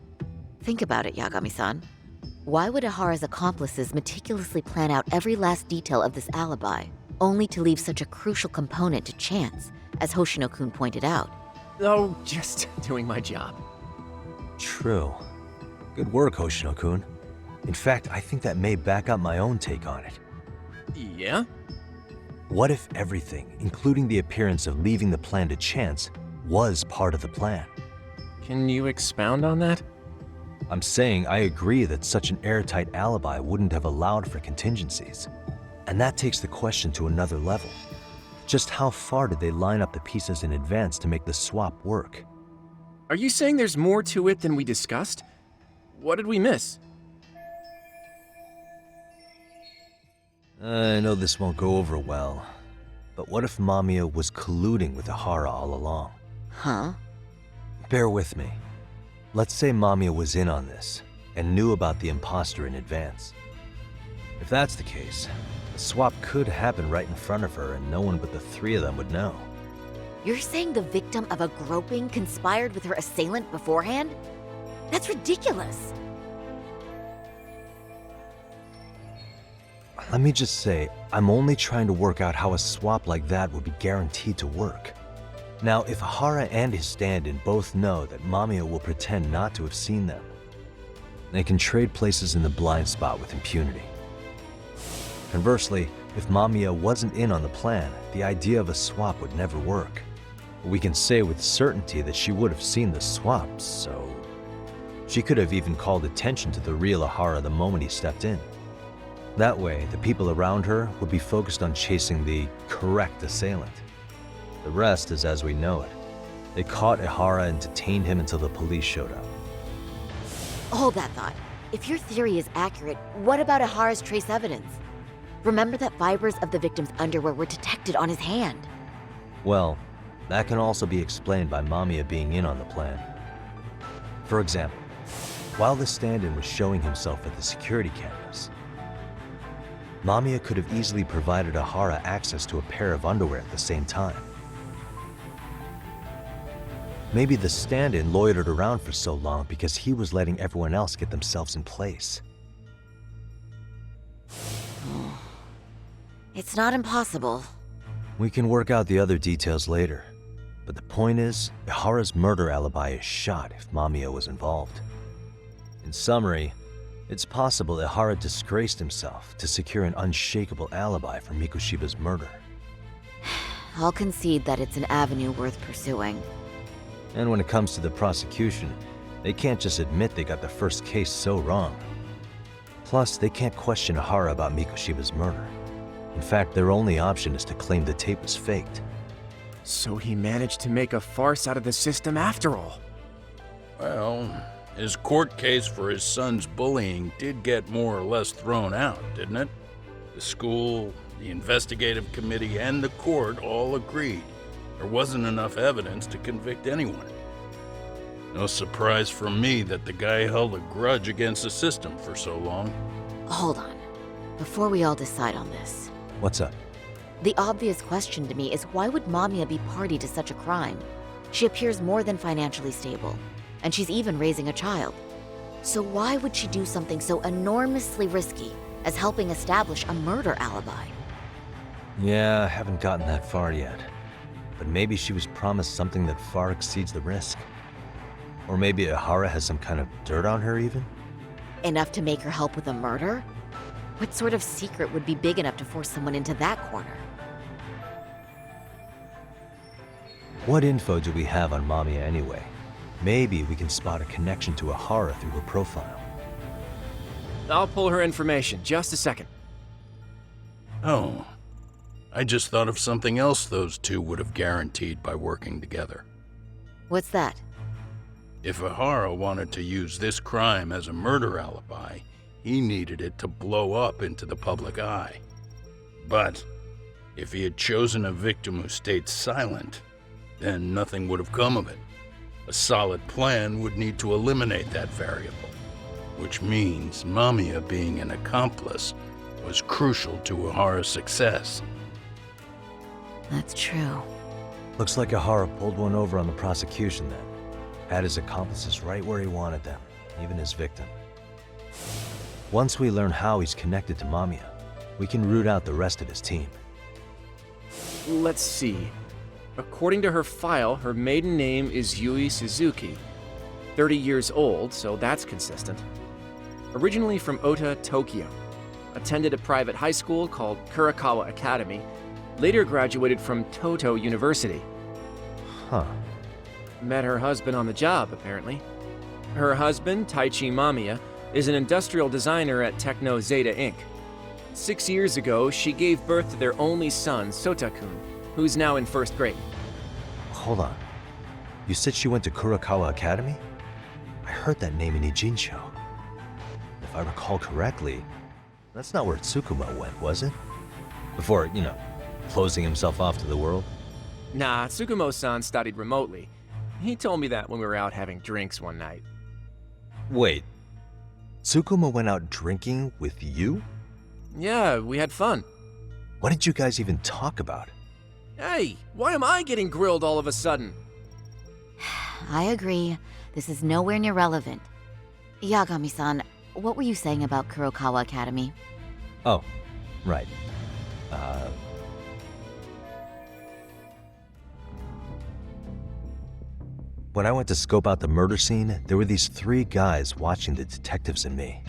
Think about it, Yagami-san. Why would Ihara's accomplices meticulously plan out every last detail of this alibi, only to leave such a crucial component to chance, as Hoshino-kun pointed out? Oh, just doing my job. True. Good work, Hoshino-kun. In fact, I think that may back up my own take on it. Yeah? What if everything, including the appearance of leaving the plan to chance, was part of the plan? Can you expound on that? I'm saying I agree that such an airtight alibi wouldn't have allowed for contingencies. And that takes the question to another level. Just how far did they line up the pieces in advance to make the swap work? Are you saying there's more to it than we discussed? What did we miss? I know this won't go over well, but what if Mamiya was colluding with Ihara all along? Huh? Bear with me. Let's say Mamiya was in on this and knew about the imposter in advance. If that's the case, the swap could happen right in front of her and no one but the three of them would know. You're saying the victim of a groping conspired with her assailant beforehand? That's ridiculous. Let me just say, I'm only trying to work out how a swap like that would be guaranteed to work. Now, if Hara and his stand-in both know that Mamiya will pretend not to have seen them, they can trade places in the blind spot with impunity. Conversely, if Mamiya wasn't in on the plan, the idea of a swap would never work. We can say with certainty that she would have seen the swap, so... She could have even called attention to the real Ahara the moment he stepped in. That way, the people around her would be focused on chasing the correct assailant. The rest is as we know it. They caught Ahara and detained him until the police showed up. Hold that thought. If your theory is accurate, what about Ahara's trace evidence? Remember that fibers of the victim's underwear were detected on his hand. Well, that can also be explained by Mamiya being in on the plan. For example, while the stand-in was showing himself at the security cameras, Mamiya could have easily provided Ahara access to a pair of underwear at the same time. Maybe the stand-in loitered around for so long because he was letting everyone else get themselves in place. It's not impossible. We can work out the other details later, but the point is, Ahara's murder alibi is shot if Mamiya was involved. In summary, it's possible Ahara disgraced himself to secure an unshakable alibi for Mikoshiba's murder. I'll concede that it's an avenue worth pursuing. And when it comes to the prosecution, they can't just admit they got the first case so wrong. Plus, they can't question Ahara about Mikoshiba's murder. In fact, their only option is to claim the tape was faked. So he managed to make a farce out of the system after all. Well, his court case for his son's bullying did get more or less thrown out, didn't it? The school, the investigative committee, and the court all agreed there wasn't enough evidence to convict anyone. No surprise for me that the guy held a grudge against the system for so long. Hold on. Before we all decide on this. What's up? The obvious question to me is why would Mamiya be party to such a crime? She appears more than financially stable, and she's even raising a child. So why would she do something so enormously risky as helping establish a murder alibi? Yeah, I haven't gotten that far yet. But maybe she was promised something that far exceeds the risk. Or maybe Ahara has some kind of dirt on her even? Enough to make her help with a murder? What sort of secret would be big enough to force someone into that corner? What info do we have on Mamiya anyway? Maybe we can spot a connection to Ahara through her profile. I'll pull her information. Just a second. Oh, I just thought of something else those two would have guaranteed by working together. What's that? If Ahara wanted to use this crime as a murder alibi, he needed it to blow up into the public eye. But if he had chosen a victim who stayed silent, then nothing would have come of it. A solid plan would need to eliminate that variable, which means Mamiya being an accomplice was crucial to Ahara's success. That's true. Looks like Ahara pulled one over on the prosecution then. Had his accomplices right where he wanted them, even his victim. Once we learn how he's connected to Mamiya, we can root out the rest of his team. Let's see. According to her file, her maiden name is Yui Suzuki. 30 years old, so that's consistent. Originally from Ota, Tokyo. Attended a private high school called Kurakawa Academy. Later graduated from Toto University. Huh. Met her husband on the job, apparently. Her husband, Taichi Mamiya, is an industrial designer at Techno Zeta Inc. 6 years ago, she gave birth to their only son, Sota-kun, who's now in first grade. Hold on. You said she went to Kurakawa Academy? I heard that name in Ijincho. If I recall correctly, that's not where Tsukumo went, was it? Before, closing himself off to the world? Nah, Tsukumo-san studied remotely. He told me that when we were out having drinks one night. Wait. Tsukuma went out drinking with you? Yeah, we had fun. What did you guys even talk about? Hey, why am I getting grilled all of a sudden? I agree. This is nowhere near relevant. Yagami-san, what were you saying about Kurokawa Academy? Oh, right. When I went to scope out the murder scene, there were these 3 guys watching the detectives and me.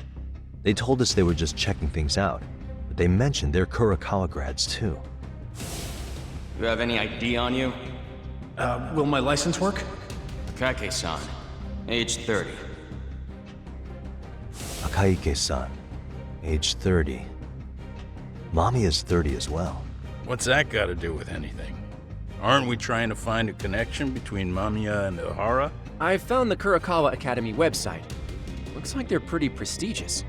They told us they were just checking things out, but they mentioned they're Kurokawa grads too. You have any ID on you? Will my license work? Kake-san, age 30. Akaike-san, age 30. Mommy is 30 as well. What's that got to do with anything? Aren't we trying to find a connection between Mamiya and Ohara? I found the Kurokawa Academy website. Looks like they're pretty prestigious.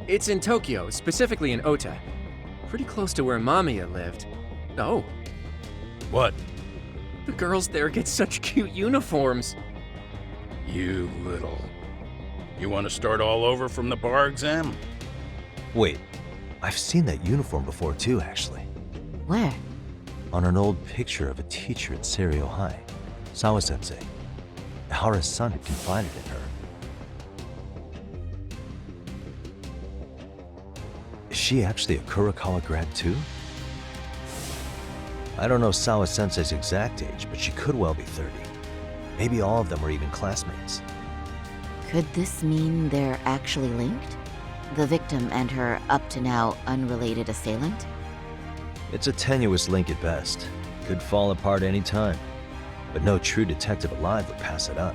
It's in Tokyo, specifically in Ota. Pretty close to where Mamiya lived. Oh. What? The girls there get such cute uniforms. You little... You want to start all over from the bar exam? Wait, I've seen that uniform before too, actually. Where? On an old picture of a teacher at Seiryo High, Sawa-sensei. Ohara's son had confided in her. Is she actually a Kurokawa grad too? I don't know Sawa-sensei's exact age, but she could well be 30. Maybe all of them were even classmates. Could this mean they're actually linked? The victim and her up-to-now unrelated assailant? It's a tenuous link at best. Could fall apart any time. But no true detective alive would pass it up.